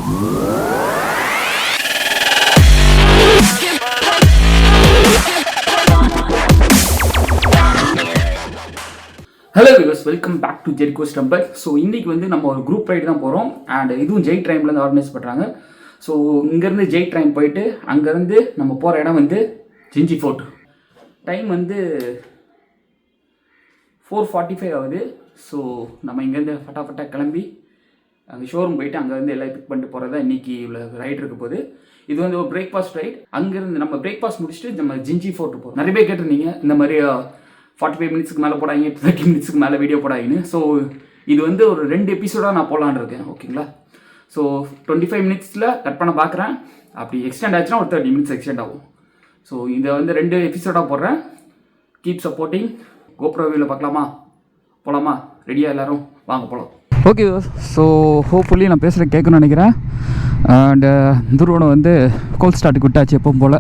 Hello viewers, welcome back to ஜெரிகோ ஸ்டம்பர். So இன்றைக்கி வந்து நம்ம ஒரு குரூப் ரைடு தான் போகிறோம். அண்ட் இதுவும் ஜெய் ட்ரைம்லேருந்து ஆர்கனைஸ் பண்ணுறாங்க. ஸோ இங்கேருந்து ஜெய் ட்ரைம் போயிட்டு அங்கேருந்து நம்ம போகிற இடம் வந்து ஜிஞ்சி ஃபோர்ட். டைம் வந்து 4:45 ஆகுது. ஸோ நம்ம இங்கேருந்து ஃபட்டாஃபட்டாக கிளம்பி அங்கே ஷோரூம் போயிட்டு அங்கேருந்து எல்லாம் பிக் பண்ணிட்டு போகிறதா இன்றைக்கி இவ்வளோ ரைடு இருக்க போகுது. இது வந்து ஒரு பிரேக்ஃபாஸ்ட் ரைட். அங்கேருந்து நம்ம பிரேக்ஃபாஸ்ட் முடிச்சுட்டு நம்ம ஜிஞ்சி ஃபோர்ட் போகிறோம். நிறைய பேர் கேட்டிருந்தீங்க இந்த மாதிரி 45 மினிட்ஸ்க்கு மேலே போடாங்க, 30 மினிட்ஸ்க்கு மேலே வீடியோ போடாங்கன்னு. ஸோ இது வந்து ஒரு 2 எபிசோடாக நான் போடலான்னு இருக்கேன். ஓகேங்களா? ஸோ 25 மினிட்ஸில் கட் பண்ண பார்க்குறேன். அப்படி எக்ஸ்டெண்ட் ஆச்சுன்னா ஒரு 30 மினிட்ஸ் எக்ஸ்டெண்ட் ஆகும். ஸோ இதை வந்து 2 எபிசோடாக போடுறேன். Keep supporting. கோப்ரோ வியூவில் பார்க்கலாமா? போகலாமா? ரெடியாக எல்லோரும்? வாங்க போகலாம். ஓகே, ஸோ ஹோப்ஃபுல்லி நான் பேசுகிறேன் கேட்கணும்னு நினைக்கிறேன். அண்டு துருவனை வந்து கோல் ஸ்டார்ட்டுக்கு விட்டாச்சு. எப்பவும் போல்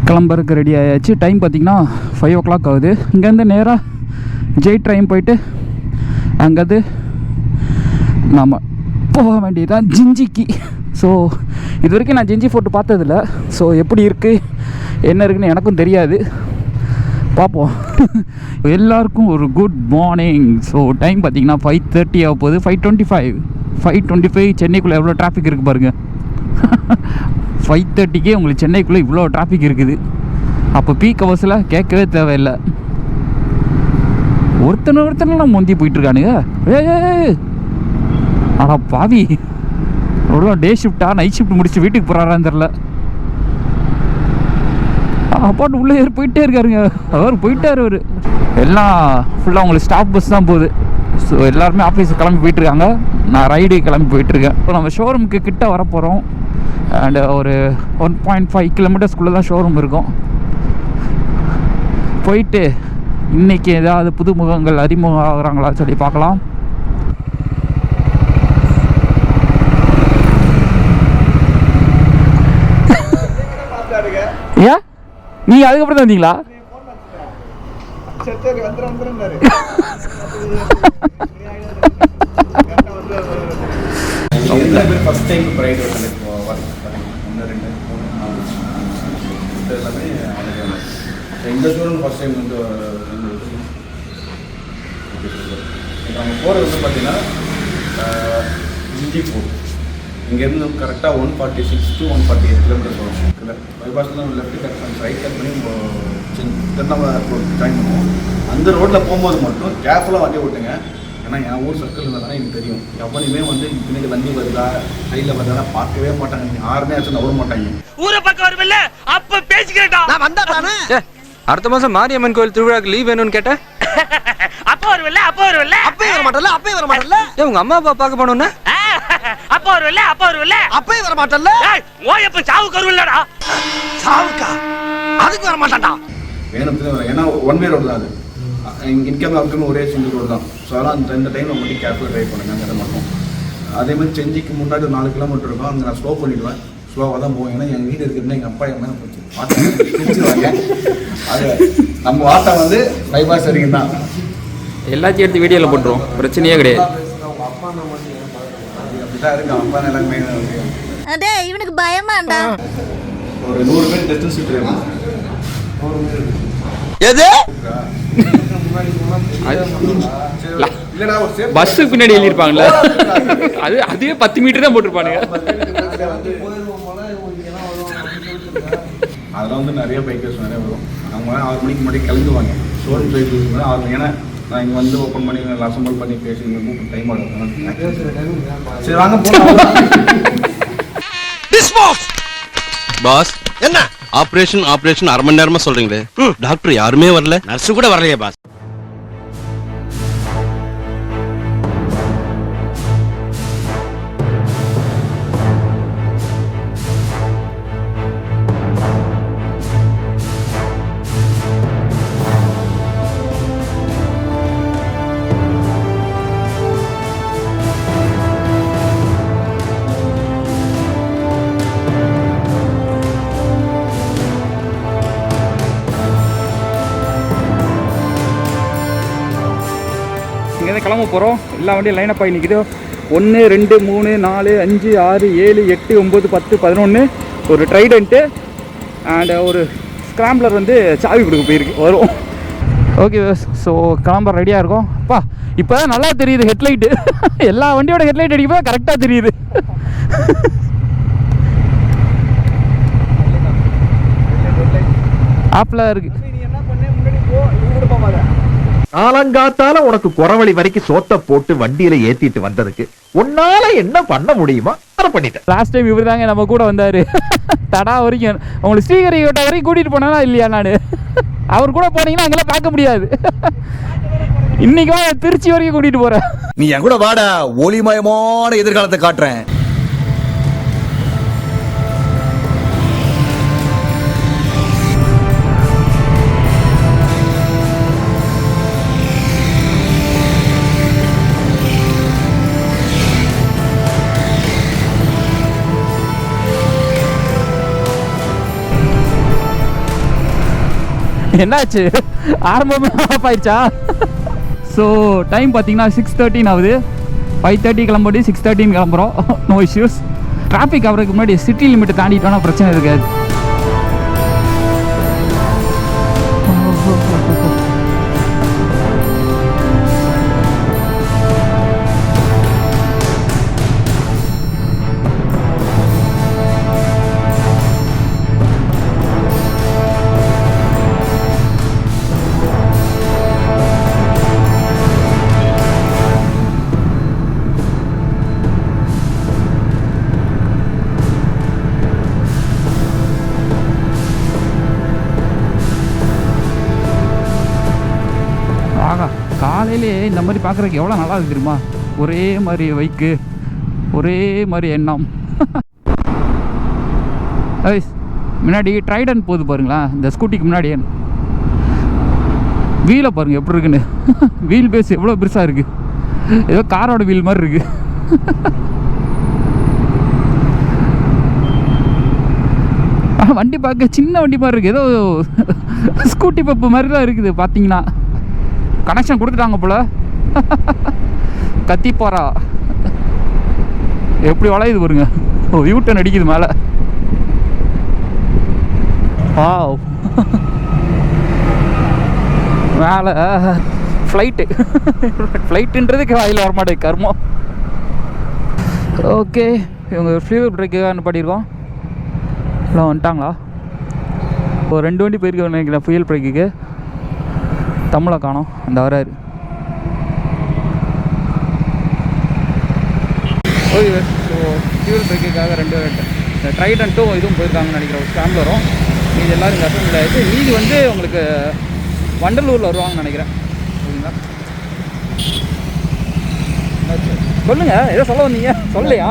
கிளம்புறதுக்கு ரெடி ஆயாச்சு. டைம் பார்த்திங்கன்னா 5 o'clock ஆகுது. இங்கேருந்து நேராக ஜெய் ட்ரைம் போயிட்டு அங்கேருந்து நாம் போக வேண்டியதுதான் ஜிஞ்சிக்கு. ஸோ இது வரைக்கும் நான் ஜிஞ்சி ஃபோர்ட்டு பார்த்ததில்ல. ஸோ எப்படி இருக்குது என்ன இருக்குதுன்னு எனக்கும் தெரியாது. பார்ப்போம். எல்லாருக்கும் ஒரு குட் மார்னிங். ஸோ டைம் பார்த்திங்கன்னா 5:30 ஆக போகுது. 5:25 சென்னைக்குள்ளே எவ்வளோ டிராஃபிக் இருக்குது பாருங்கள். 5:30க்கே உங்களுக்கு சென்னைக்குள்ளே இவ்வளோ டிராஃபிக் இருக்குது. அப்போ பீக் ஹவர்ஸில் கேட்கவே தேவையில்லை. ஒருத்தனெல்லாம் முந்தி போயிட்டுருக்கானுங்க. ஆனால் பாவி எவ்வளோ டே ஷிஃப்டா நைட் ஷிஃப்ட் முடிச்சு வீட்டுக்கு போகிறாரான்னு தெரில. அப்பாட்டு உள்ளே போயிட்டே இருக்காருங்க. அவர் போயிட்டார். அவர் எல்லாம் ஃபுல்லாக உங்களுக்கு ஸ்டாப் பஸ் தான் போகுது. ஸோ எல்லாருமே ஆஃபீஸுக்கு கிளம்பி போயிட்டுருக்காங்க. நான் ரைடு கிளம்பி போயிட்டுருக்கேன். இப்போ நம்ம ஷோரூமுக்கு கிட்ட வரப்போகிறோம். அண்டு ஒரு 1.5 கிலோமீட்டர்ஸ்குள்ளே தான் ஷோரூம் இருக்கும். போயிட்டு இன்றைக்கி ஏதாவது புதுமுகங்கள் அறிமுகம் ஆகுறாங்களா சொல்லி பார்க்கலாம். ஏன் நீங்கள் அதுக்கப்புறம் தான் வந்தீங்களா? ஃபர்ஸ்ட் டைம் ரைடு எல்லாமே இந்த ஷோரூம் ஃபர்ஸ்ட் டைம் வந்து நம்ம போகிறது வந்து பார்த்தீங்கன்னா ஜிஞ்சி ஃபோர்ட். இங்கேருந்து கரெக்டாக 146 to 148 கிலோமீட்டர்ஸ் வரும். இல்லை பைபாஸில் தான் லெஃப்ட் கட் பண்ணி ரைட் கட் பண்ணி திருவண்ணாமலை ஜாயின் பண்ணுவோம். அந்த ரோட்டில் போகும்போது மட்டும் கேர்ஃபுல்லாக வண்டி ஓட்டுங்க. ஏன்னா என் ஊர் சர்க்கிள் இருந்தால் எனக்கு தெரியும். எவனையுமே வந்து பின்னாடி வண்டி வருதா சைடில் வருதா பார்க்கவே மாட்டாங்க. யாருமே ஆச்சு நவர மாட்டாங்க. ஊரை பக்கம் வருவில்ல அப்போ பேசிக்கிறேன்டா நான் வந்தா தானே. அடுத்த மாதம் மாரியம்மன் கோயில் திருவிழாக்கு லீவ் வேணும்னு கேட்டேன். அப்போ வருவில்ல அப்பயே வர மாட்டல. உங்க அம்மா அப்பா பார்க்க போனோம்னா அப்போ வருவில்ல அப்பயே வர மாட்டல. ஓயப்ப சாவுக்கு வருவில்லடா. சாவுக்கா? அதுக்கு வர மாட்டான்டா. வேணும் ஏன்னா ஒன் வே ரோடு தான் அது. இன்கம் அவுட்டுன்னு ஒரே சிங்கிள் ரோடு தான். ஸோ அதெல்லாம் இந்த டைமில் மட்டும் கேர்ஃபுல்லாக ட்ரைவ் பண்ணுங்க மட்டும். அதே மாதிரி செஞ்சிக்கு முன்னாடி 4 கிலோமீட்டர் இருக்கும். அங்கே நான் ஸ்லோ பண்ணிவிடுவேன். ஸ்லோவாக தான் போவேன். ஏன்னா எங்கள் வீடு இருக்கிறதுனா எங்கள் அப்பா என் மேலே போச்சு பாட்டுவாங்க. அது நம்ம வாட்டை வந்து பைபாஸ் வரைக்கும் தான். எல்லாத்தையும் எடுத்து வீடியோவில் போட்டுருவோம். பிரச்சனையே கிடையாது. அப்படிதான் இருக்கு. அப்பா எல்லாமே அதே இவனுக்கு பயமாண்டா. ஒரு 100 பேர் டிஸ்டன்ஸ் இருக்கும். எது பஸ்ஸு பின்னாடி எழுதியிருப்பாங்கல்ல, அதுவே 10 மீட்டர் தான் போட்டிருப்பானுங்க. அதெல்லாம் வந்து நிறைய பைக்கர்ஸ் நிறைய வரும். அவங்க 6 மணிக்கு முன்னாடி கிளம்புவாங்க. ஷோரூம் சைட் 6 ஏன்னா நான் இங்கே வந்து ஓப்பன் பண்ணி அசம்பிள் பண்ணி பேசி டைம் ஆகும். சரி வாங்க போகலாம். பாஸ் என்ன ஆபரேஷன் 1/2 மணி நேரமா சொல்றீங்களே, டாக்டர் யாருமே வரல, நர்ஸ் கூட வரலையே பாஸ். கிளம்ப போகிறோம். எல்லா வண்டியும் லைனப் ஆகி நிற்கிது. 1 2 3 4 5 6 7 8 9 10 11 ஒரு ட்ரைடண்ட்டு அண்ட் ஒரு ஸ்க்ராம்பிளர் வந்து சாவி கொடுக்க போயிருக்கு வரும். ஓகே ஸோ கிளம்ப ரெடியாக இருக்கும். அப்பா இப்போ தான் நல்லா தெரியுது ஹெட்லைட்டு. எல்லா வண்டியோட ஹெட்லைட் அடிக்கும்போது கரெக்டாக தெரியுது. ஆப்பில் இருக்கு. காலங்காத்தால உனக்கு குறவழி வரைக்கும் சோத்த போட்டு வண்டியில ஏத்திட்டு வந்ததுக்கு உன்னால என்ன பண்ண முடியுமா அதை பண்ணிட்டேன். லாஸ்ட் டைம் இவர் தாங்க நம்ம கூட வந்தார். தடா வரைக்கும் உங்களுக்கு ஸ்ரீஹரிகோட்டை வரைக்கும் கூட்டிகிட்டு போனா இல்லையா? நான் அவர் கூட போனீங்கன்னா அங்கெல்லாம் பார்க்க முடியாது. இன்னைக்கு திருச்சி வரைக்கும் கூட்டிகிட்டு போகிறேன். நீ என் கூட வாடா, ஒளிமயமான எதிர்காலத்தை காட்டுறேன். என்னாச்சு, ஆரம்பமே ஆஃப் ஆயிடுச்சா? ஸோ டைம் பார்த்தீங்கன்னா 6:13 ஆகுது. 5:30 கிளம்பி 6:13 கிளம்புறோம். No issues. டிராஃபிக் அவருக்கு முன்னாடி சிட்டி லிமிட்டை தாண்டிட்டோன்னா பிரச்சனை இருக்காது. காலையிலே இந்த மாதிரி பார்க்குறதுக்கு எவ்வளோ நல்லா இருக்கு தெரியுமா? ஒரே மாதிரி வைக்கு, ஒரே மாதிரி எண்ணம். முன்னாடி ட்ரைடன் போகுது பாருங்களேன், இந்த ஸ்கூட்டிக்கு முன்னாடி வீலை பாருங்கள் எப்படி இருக்குன்னு. வீல் பேஸ் எவ்வளோ பெருசாக இருக்குது, ஏதோ காரோட வீல் மாதிரி இருக்குது. வண்டி பார்க்க சின்ன வண்டி மாதிரி இருக்குது, ஏதோ ஸ்கூட்டி பப்பு மாதிரி தான் இருக்குது. பார்த்தீங்கன்னா கனெக்ஷன் கொடுத்துட்டாங்க போல. கத்தி போறா எப்படி வளையுது பாருங்க. ஓ யூட்டன் அடிக்குது மேலே. மேலே ஃப்ளைட்டுன்றதுக்கு வாயில் வரமாட்டேங்குது கர்மம். ஓகே இவங்க ஃப்ளூவல் பிரேக்காக அனுப்பிட்டிருக்கோம். இல்லை வந்துட்டாங்களா? ஒரு 2 வண்டி போயிருக்க நினைக்கிறேன் ஃபியூல் பிரேக்குக்கு. தமிழை காணோம், அந்த வராரு. ஓகே ஸோ ஃபியூல் பிரேக்குக்காக 2 ட்ரைடண்ட்டும் இதுவும் போயிருக்காங்கன்னு நினைக்கிறேன். ஒரு ஸ்டாம்ப்லரும் மீது எல்லோரும் இங்கே அசம்பிள் ஆகிடுச்சு. மீதி வந்து உங்களுக்கு வண்டலூரில் வருவாங்கன்னு நினைக்கிறேன். சரிங்களா? சொல்லுங்கள், ஏதோ சொல்ல வந்தீங்க சொல்லலையா?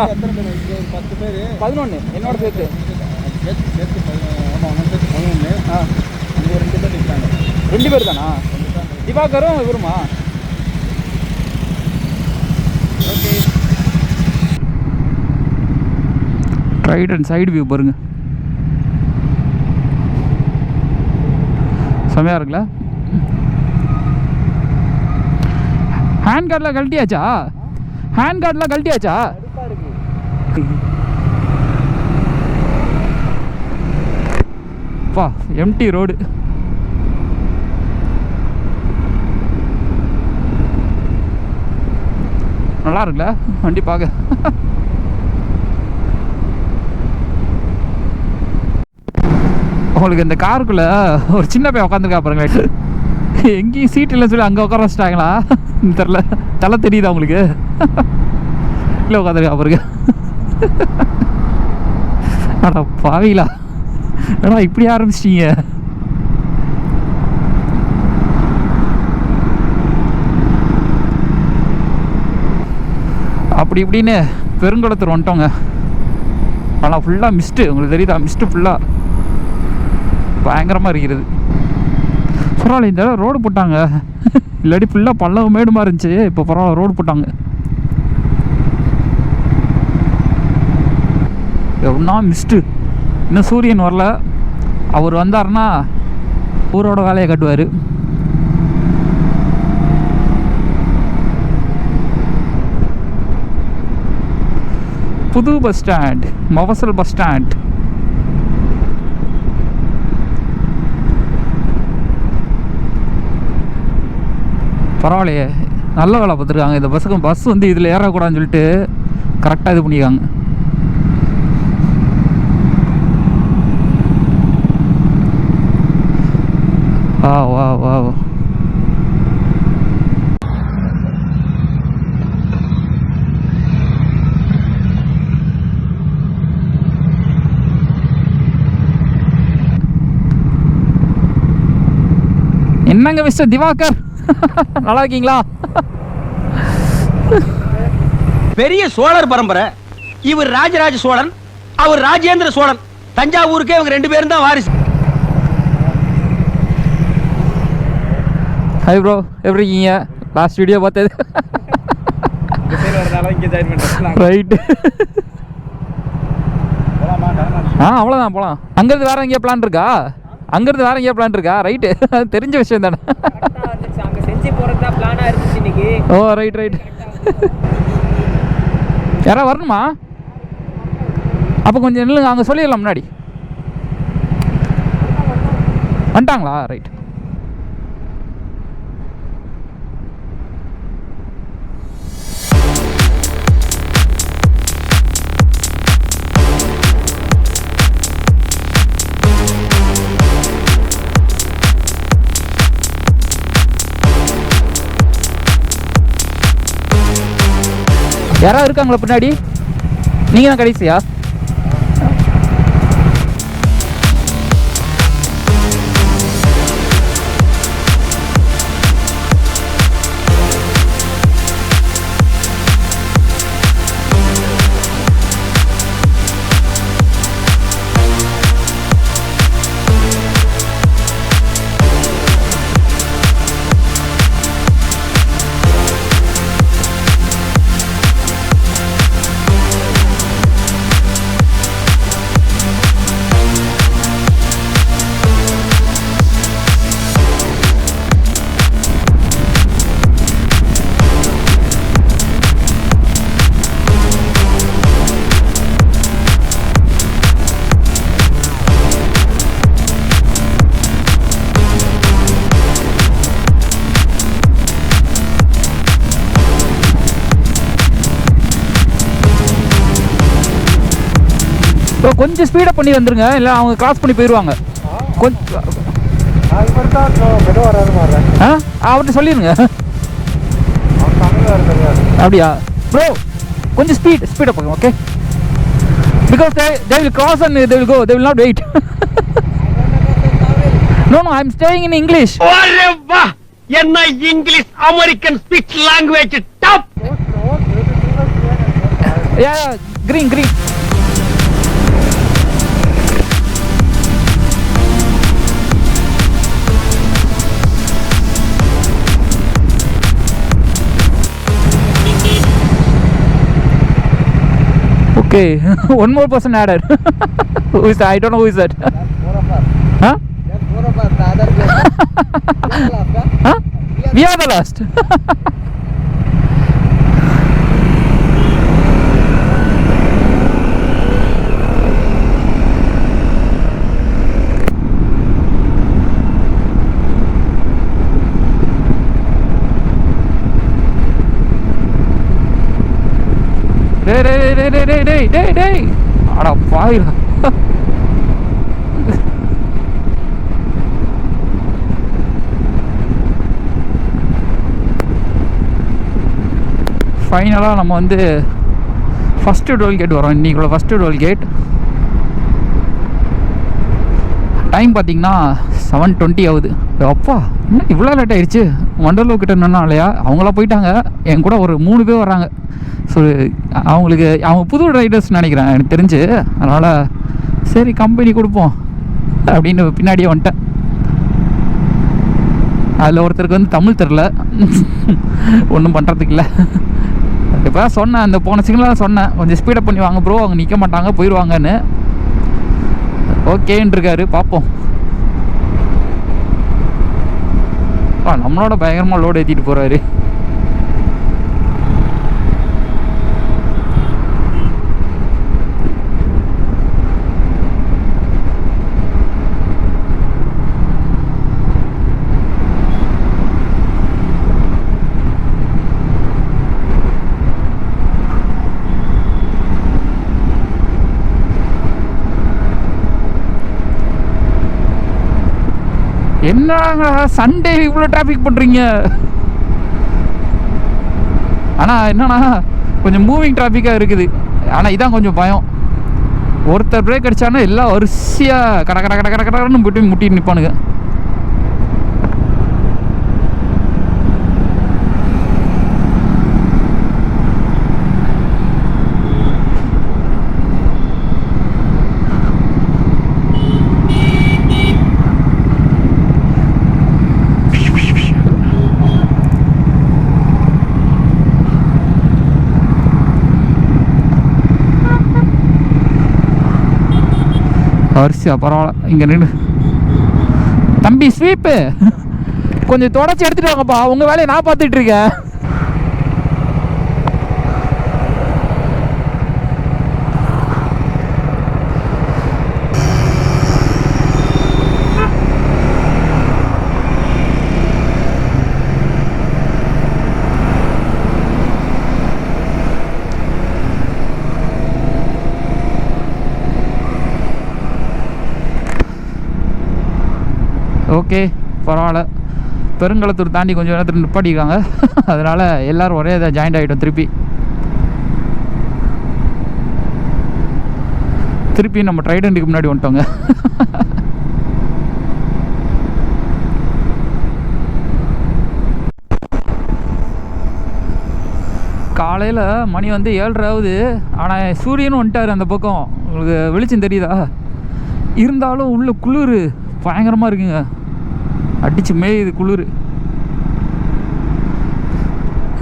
10 பேர் 11 என்னோட சேர்த்து. ஆமாம் 11. அங்கே ஒரு 2 பேர் நிற்கிறாங்க. 2 பேர் தானா? திவாகரும் இவருமா? ஓகே. ட்ரைடன் சைடு வியூ பாருங்க, செமையா இருக்குல்ல? ஹேண்ட் கார்டெலாம் கழட்டியாச்சா? ஹேண்ட் கார்டெலாம் கழட்டியாச்சா? பா எம்டி ரோடு. நல்லா இருக்குல்ல வண்டி பார்க்க? உங்களுக்கு இந்த காருக்குள்ள ஒரு சின்ன பையன் உட்காந்துருக்கா பாருங்க. எங்கேயும் சீட் இல்லை சொல்லி அங்கே உட்கார வச்சிட்டாங்களா தெரில. தலை தெரியுதா உங்களுக்கு? இல்லை உட்காந்துருக்கா பாருங்க. அடா பாவீங்களா, அடா இப்படி ஆரம்பிச்சிட்டீங்க. அப்படி இப்படின்னு பெருங்குளத்தூர் வந்துட்டோங்க. ஆனால் ஃபுல்லாக மிஸ்ட்டு, உங்களுக்கு தெரியுதா? மிஸ்ட்டு ஃபுல்லாக பயங்கரமாக இருக்கிறது. பரவாயில்ல, இந்த இடம் ரோடு போட்டாங்க. இல்லாட்டி ஃபுல்லாக பள்ளம் மேடுமா இருந்துச்சு, இப்போ பரவாயில்ல ரோடு போட்டாங்க. எவ்வளோனா மிஸ்ட்டு. இன்னும் சூரியன் வரல. அவர் வந்தாருன்னா ஊரோட வேலையை கட்டுவார். புது பஸ் ஸ்டாண்ட், மவசல் பஸ் ஸ்டாண்ட். பரவாயில்லையே, நல்ல வேலை பார்த்துருக்காங்க. இந்த பஸ்ஸுக்கு பஸ் வந்து இதில் ஏறக்கூடாதுன்னு சொல்லிட்டு கரெக்டாக இது பண்ணியிருக்காங்க. வா வா வா. என்னங்க மிஸ்டர் திவாகர், நல்லா இருக்கீங்களா? பெரிய சோழர் பரம்பரை. இவர் ராஜராஜ சோழன், அவர் ராஜேந்திர சோழன். தஞ்சாவூருக்கே இவங்க 2 பேரும் தான் வாரிசு. ஹாய் ப்ரோ, எப்படி இருக்கீங்க? லாஸ்ட் வீடியோ பார்த்தது. ரைட்டு. அவ்வளோதான், போகலாம். அங்கேருந்து வேற எங்கேயா பிளான் இருக்கா? அங்கேருந்து வேற எங்கேயா பிளான் இருக்கா? ரைட்டு, தெரிஞ்ச விஷயம் தானே. ஓ ரைட் ரைட். யாராவது வரணுமா? அப்போ கொஞ்சம் நில்லுங்க, அங்கே சொல்லிடலாம். முன்னாடி வந்துட்டாங்களா? ரைட். யாராவது இருக்காங்களா பின்னாடி? நீங்கள் தான் கடைசியா? கொஞ்சம் ஸ்பீடப் பண்ணி வந்துருங்க, இல்லை அவங்க கிராஸ் பண்ணி போயிடுவாங்க. கொஞ்சம் அவர்கிட்ட சொல்லிடுங்க. அப்படியா ப்ரோ? கொஞ்சம் ஸ்பீடப் பண்ணுங்க. Okay, because they will cross and they will go, they will not wait. No, I am staying in English. Array வா, என்ன English American speech language top. Yeah, green. Okay, one more person added. Who is that? I don't know who is that. Huh? Huh? We are the last. டேய் அட பாயிரா. ஃபைனலாக நம்ம வந்து first tollgate வரோம். இன்றைக்குள்ள first tollgate time பார்த்திங்கன்னா 7:20 ஆகுது. அப்பா என்ன இவ்வளோ லேட் ஆயிடுச்சு? வண்டலூர் கிட்ட நின்னா இல்லையா, அவங்களாம் போயிட்டாங்க. என் கூட ஒரு 3 பேர் வராங்க. ஸோ அவங்க புது ரைடர்ஸ் நினைக்கிறேன் எனக்கு தெரிஞ்சு. அதனால் சரி கம்பெனி கொடுப்போம் அப்படின்னு பின்னாடியே வந்துட்டேன். அதில் ஒருத்தருக்கு வந்து தமிழ் தெரில, ஒன்றும் பண்ணுறதுக்கு இல்லை. இப்போ தான் சொன்னேன், அந்த போன சிக்னலாக சொன்னேன் கொஞ்சம் ஸ்பீடப் பண்ணி வாங்க ப்ரோ, அவங்க நிற்க மாட்டாங்க போயிடுவாங்கன்னு. ஓகேன்னு இருக்காரு, பார்ப்போம். நம்மளோட பயங்கரமாக லோடு ஏற்றிட்டு போகிறாரு. என்னங்க சண்டே இவ்வளோ டிராஃபிக் பண்ணுறீங்க? ஆனால் என்னன்னா கொஞ்சம் மூவிங் டிராஃபிக்காக இருக்குது. ஆனால் இதான் கொஞ்சம் பயம். ஒருத்தர் பிரேக் அடித்தானா எல்லாம் வரிசையாக கட கட கட கட கடன்னு போய்ட்டு முட்டிட்டு நிற்பானுங்க. வரிசையா பரவாயில்ல. இங்கே நின்று தம்பி ஸ்வீப்பு கொஞ்சம் தொடச்சி எடுத்துட்டு வாங்கப்பா, உங்கள் வேலையை நான் பார்த்துட்டு இருக்கேன். ஓகே பரவாயில்ல. பெருங்களத்தூர் தாண்டி கொஞ்சம் நேரத்தில் நிப்பாட்டிக்காங்க. அதனால் எல்லோரும் ஒரே இதை ஜாயிண்ட் ஆகிட்டோம். திருப்பி நம்ம ட்ரைடண்ட்டுக்கு முன்னாடி வந்துட்டோங்க. காலையில் மணி வந்து 7:30 ஆகுது. ஆனால் சூரியனும் வந்துட்டார் அந்த பக்கம். உங்களுக்கு வெளிச்சம் தெரியுதா? இருந்தாலும் உள்ள குளிர் பயங்கரமாக இருக்குங்க. அடிச்சு மேயுது குளிர்.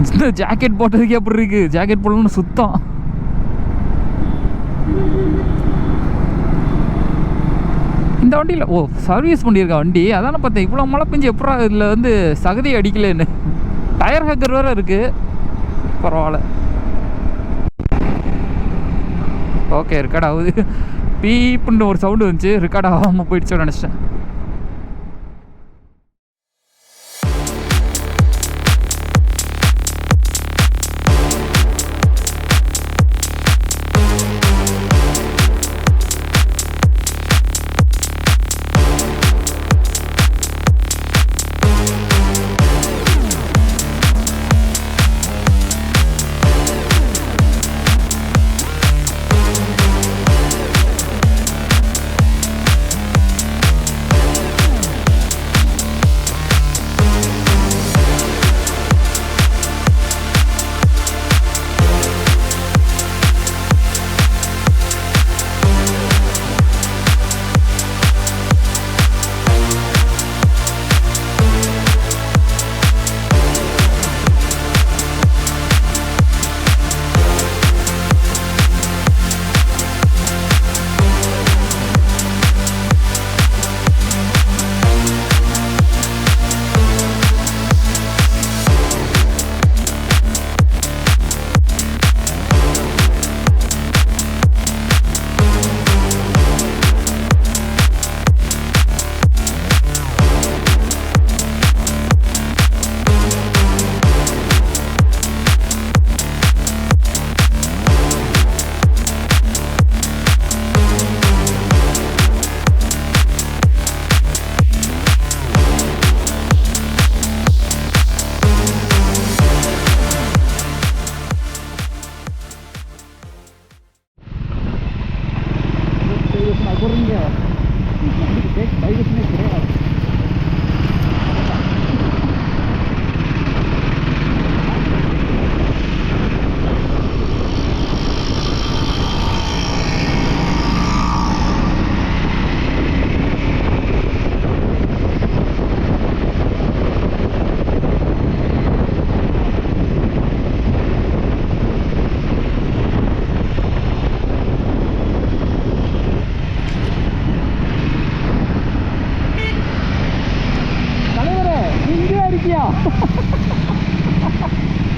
இந்த ஜாக்கெட் போட்டதுக்கே எப்படி இருக்கு? ஜாக்கெட் போடணும்னு சுத்தம். இந்த வண்டியில் சர்வீஸ் பண்ணியிருக்கா வண்டி. அதான பார்த்தேன் இவ்வளோ மழை பெஞ்சு எப்படா இதில் வந்து சகதி அடிக்கலன்னு. டயர் ஹேக்கர் வேறு இருக்குது. பரவாயில்ல. ஓகே ரெக்கார்ட் ஆகுது. பீப்புன்னு ஒரு சவுண்டு வந்துச்சு. ரெக்கார்ட் ஆகாமல் போயிடுச்சோன்னு நினச்சிட்டேன்.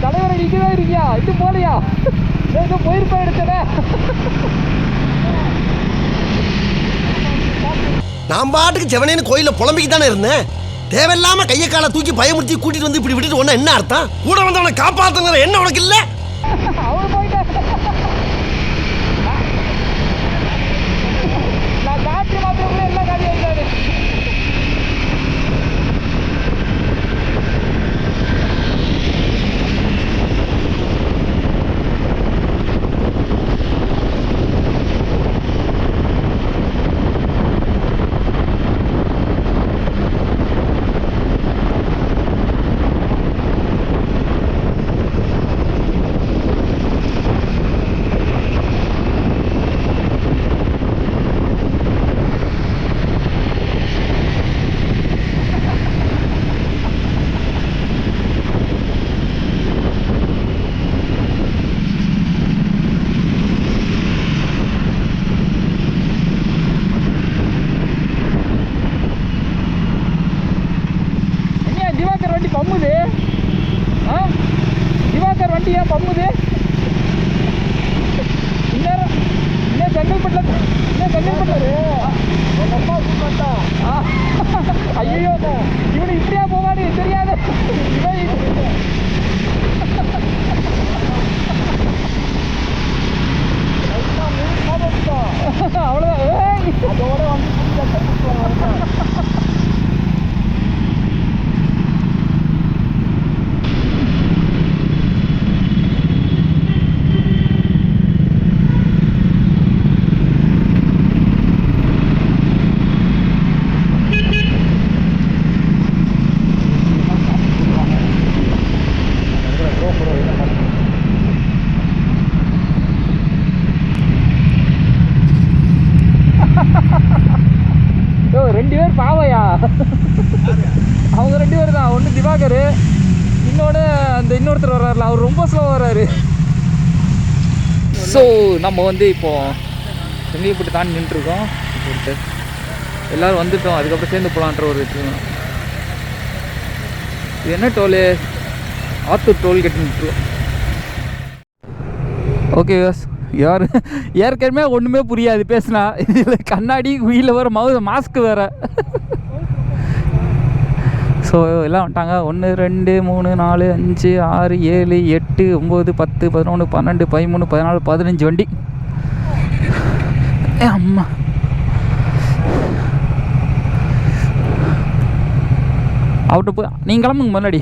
தலைவரை நீங்க தான் இருக்கியா? இது போலையா? ஏதோ போயிருப்பா எடுத்தன. நான் பாட்டுக்கு செவனேன்னு கோயில புலம்பிக்கு தானே இருந்தேன். தேவையில்லாம கையை காலை தூக்கி பயமுறுத்தி கூட்டிட்டு வந்து இப்படி விட்டுட்டு ஒண்ணு என்ன அர்த்தம்? கூட வந்தவனை காப்பாத்துங்கிற என்ன உனக்கு இல்ல? அவன் போயிட்டா நான் காற்று மாத்திரம் எல்லாம் காலி ஆயிட்டாரு. வண்டியா பம்முது இன்னும் செங்கல்பட்டில் ஐயோ இவனு இப்படியா போவான்னு தெரியாது அவ்வளோதான் அதோட ரெண்டு பேர் பாவையா அவங்க ரெண்டு பேர் தான். ஒன்று திவாகர், இன்னொன்று அந்த இன்னொருத்தர் வர்றாருல அவர் ரொம்ப ஸ்லோவாக வர்றாரு. ஸோ நம்ம வந்து இப்போது செங்கல்பட்டு தாண்டி நின்றுருக்கோம். எல்லோரும் வந்துட்டோம், அதுக்கப்புறம் சேர்ந்து போகலான்ற ஒரு இது. இது என்ன டோலு? ஆத்தூர் டோல் கட்டி நின்றுருக்கோம். ஓகே யோஸ் யார் ஏற்கனவே ஒன்றுமே புரியாது பேசுனா, இதில் கண்ணாடி வீட்டில் வர மாஸ்க்கு வேறு. ஸோ எல்லாம் வந்துட்டாங்க. 1 2 3 4 5 6 7 8 9 10 11 12 13 14 15 வண்டி. அம்மா அவர்கிட்ட போய் நீங்கள் கிளம்புங்க முன்னாடி,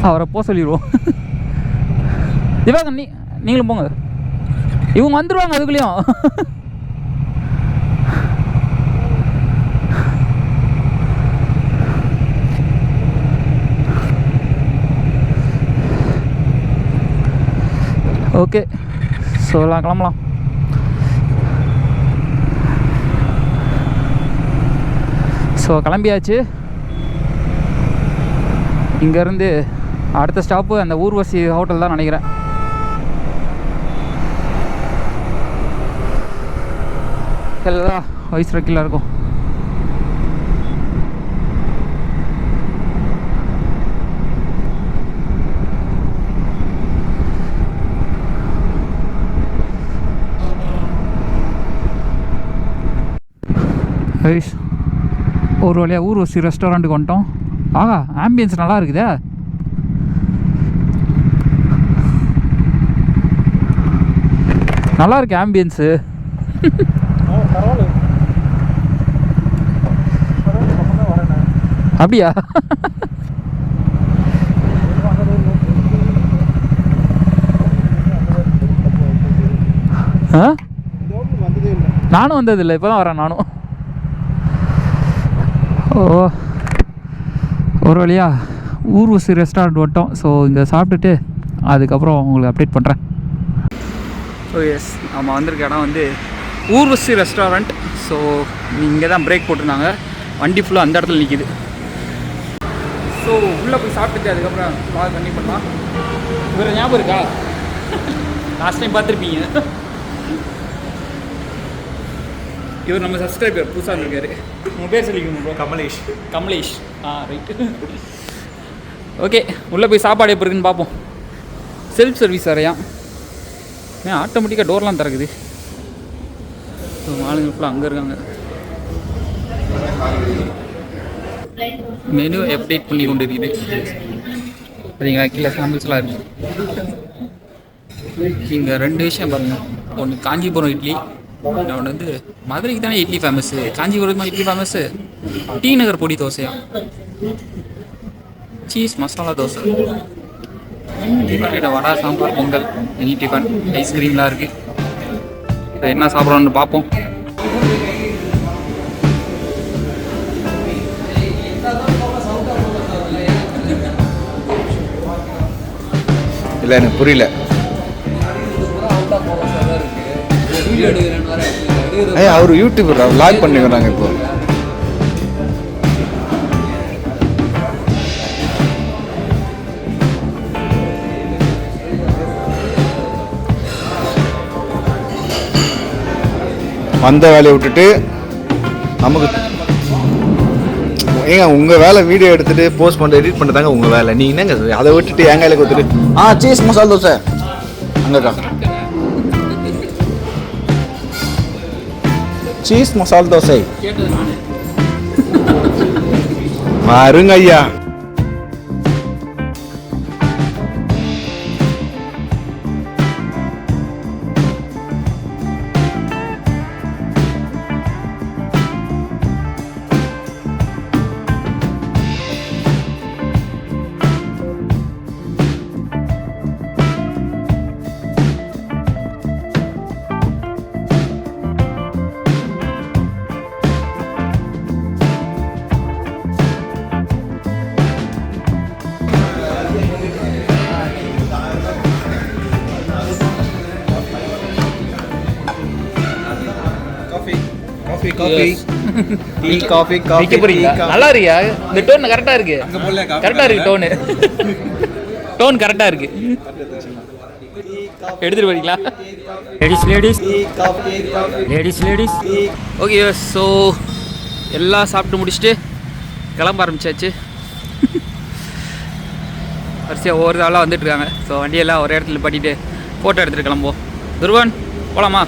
அவரை போக சொல்லிடுவோம். திவாகர் நீங்களும் போங்க, இவங்க வந்துடுவாங்க அதுக்குள்ளேயும். ஓகே சொல்லலாம், கிளம்பலாம். ஸோ கிளம்பியாச்சு. இங்கேருந்து அடுத்த ஸ்டாப்பு அந்த ஊர்வசி ஹோட்டல் தான் நினைக்கிறேன். எல்லாம் வயசு ரெக்கில் இருக்கும். ஒரு வழியாக ஊர்வசி ரெஸ்டாரண்ட்டுக்கு வந்துட்டோம். ஆகா, ஆம்பியன்ஸ் நல்லா இருக்குதே. நல்லா இருக்கு ஆம்பியன்ஸு. அப்படியா? நானும் வந்ததில்லை, இப்போ தான் வரேன் நானும். ஓ, ஒரு வழியா ஊர்வசி ரெஸ்டாரண்ட் வந்துட்டோம். ஸோ இங்கே சாப்பிட்டுட்டு அதுக்கப்புறம் உங்களுக்கு அப்டேட் பண்ணுறேன். ஸோ எஸ், நம்ம வந்திருக்க இடம் வந்து ஊர்வசி ரெஸ்டாரண்ட். ஸோ இங்கே தான் பிரேக் போட்டிருந்தாங்க, வண்டி ஃபுல்லாக அந்த இடத்துல நிற்கிது. ஸோ உள்ளே போய் சாப்பிட்டுட்டு அதுக்கப்புறம் வாங்க கண்டிப்பாக பண்ணலாம். வேறு ஞாபகம் இருக்கா? லாஸ்ட் டைம் பார்த்துருப்பீங்க. இவர் நம்ம சப்ஸ்கிரைபர் புதுசாக இருந்திருக்காரு. உங்கள் பேர் சொல்லிக்கணும் ப்ரோ. கமலேஷ். ரைட்டு. ஓகே, உள்ளே போய் சாப்பாடு எப்போ இருக்குன்னு பார்ப்போம். செல்ஃப் சர்வீஸ் வரையா, ஆட்டோமேட்டிக்காக டோர்லாம் திறக்குது. ஸோ ஆளுங்க ஃபுல்லாக அங்கே இருக்காங்க. மெனு அப்டேட் பண்ணி கொண்டு இருக்குது. சரிங்களா, கீழே சாம்பிள்ஸ்லாம் இருக்குது. இங்கே 2 விஷயம் பாருங்கள். ஒன்று காஞ்சிபுரம் இட்லி, இன்னொன்று வந்து மதுரைக்கு தானே இட்லி ஃபேமஸ்ஸு. காஞ்சிபுரத்துக்கு இட்லி ஃபேமஸ்ஸு. டி நகர் பொடி தோசையா, சீஸ் மசாலா தோசை, வடை, சாம்பார், பொங்கல், எனி டிஃபன், ஐஸ்கிரீம்லாம் இருக்குது. இதை என்ன சாப்பிட்றோன்னு பார்ப்போம். இல்லை, எனக்கு புரியல. அவர் யூடியூபர் வ்ளாக் பண்ணிக்கிறாங்க இப்போ. வந்த வேலையை விட்டுட்டு நமக்கு ஏங்க உங்க வேலை வீடியோ எடுத்துட்டு போஸ்ட் பண்ணி எடிட் பண்ணதாங்க உங்க வேலை. நீங்க என்னங்க அதை விட்டுட்டு என் கையில கொடுத்துட்டு சீஸ் மசாலா தோசை அங்கக்கா. சீஸ் மசாலா தோசை பாருங்க ஐயா. நல்லா இருக்கியா? இந்த டோன் கரெக்டா இருக்கு. கரெக்டா இருக்கு டோனு. டோன் கரெக்டா இருக்கு. எடுத்துட்டு வரீங்களா? லேடிஸ். ஓகே, ஸோ எல்லாம் சாப்பிட்டு முடிச்சுட்டு கிளம்ப ஆரம்பிச்சாச்சு. வரிசையாக ஒவ்வொரு ஆளாக வந்துட்டு இருக்காங்க. ஸோ வண்டியெல்லாம் ஒரு இடத்துல பண்ணிட்டு ஃபோட்டோ எடுத்துகிட்டு கிளம்புவோம். துருவன் போகலாமா?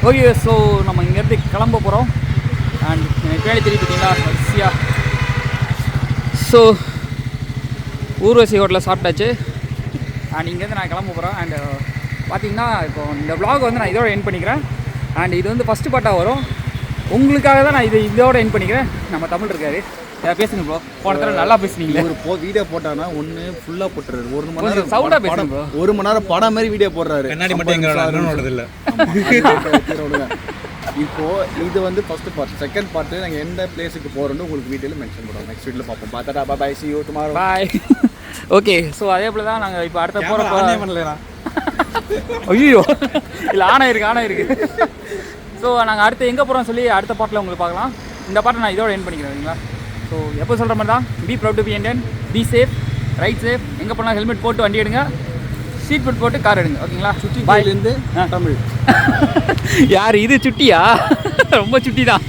ஓகே, ஸோ நம்ம இங்கேருந்து கிளம்ப போகிறோம். அண்ட் எனக்கு வேலை தெரியுதுங்களா வரிசையாக. ஸோ ஊர்வசி ஹோட்டலில் சாப்பிட்டாச்சு. அண்ட் இங்கேருந்து நான் கிளம்ப போகிறேன். அண்டு பார்த்தீங்கன்னா இப்போ இந்த vlog வந்து நான் இதோட எண்ட் பண்ணிக்கிறேன். அண்ட் இது வந்து ஃபஸ்ட்டு பார்ட்டாக வரும். உங்களுக்காக தான் நான் இதோட எண்ட் பண்ணிக்கிறேன். நம்ம தமிழ் இருக்காரு, பேசுங்க ப்ரோ. போன தடவை நல்லா பேசுனீங்களே. ஒரு வீடியோ போட்டானா ஒன்று ஃபுல்லாக போட்டுறாரு. 1 மணி நேரம் சவுண்டாக பேசுங்க ப்ரோ. 1 மணி நேரம் படம் மாதிரி வீடியோ போடுறாரு. கண்ணாடி மட்டும் இல்லை. இப்போ இது வந்து ஃபர்ஸ்ட் பார்ட். செகண்ட் பார்ட் நாங்கள் எந்த பிளேஸுக்கு போகிறோன்னு உங்களுக்கு வீடியோவில் மென்ஷன் பண்ணுவோம். நெக்ஸ்ட் வீடியோவில் பார்ப்போம். பார்த்தா பாய், see you tomorrow. Bye. Okay, so அதே போல் தான் நாங்கள் இப்போ அடுத்த போகிறோம். ஐயோ இல்லை, ஆனா இருக்கு. ஸோ நாங்கள் அடுத்து எங்கே போகிறோம் சொல்லி அடுத்த பாட்டில் உங்களுக்கு பார்க்கலாம். இந்த பாட்டை நான் இதோட எண்ட் பண்ணிக்கிறேன். சரிங்களா? ஸோ எப்போ சொல்கிற மாதிரி தான், B proud to be Indian, be safe, right safe. எங்கே போனால் ஹெல்மெட் போட்டு வண்டி எடுங்க, சீட் பெல்ட் போட்டு கார் எடுங்க. ஓகேங்களா? பாயிலேருந்து தமிழ். யார் இது? சுட்டியா? ரொம்ப சுட்டி தான்.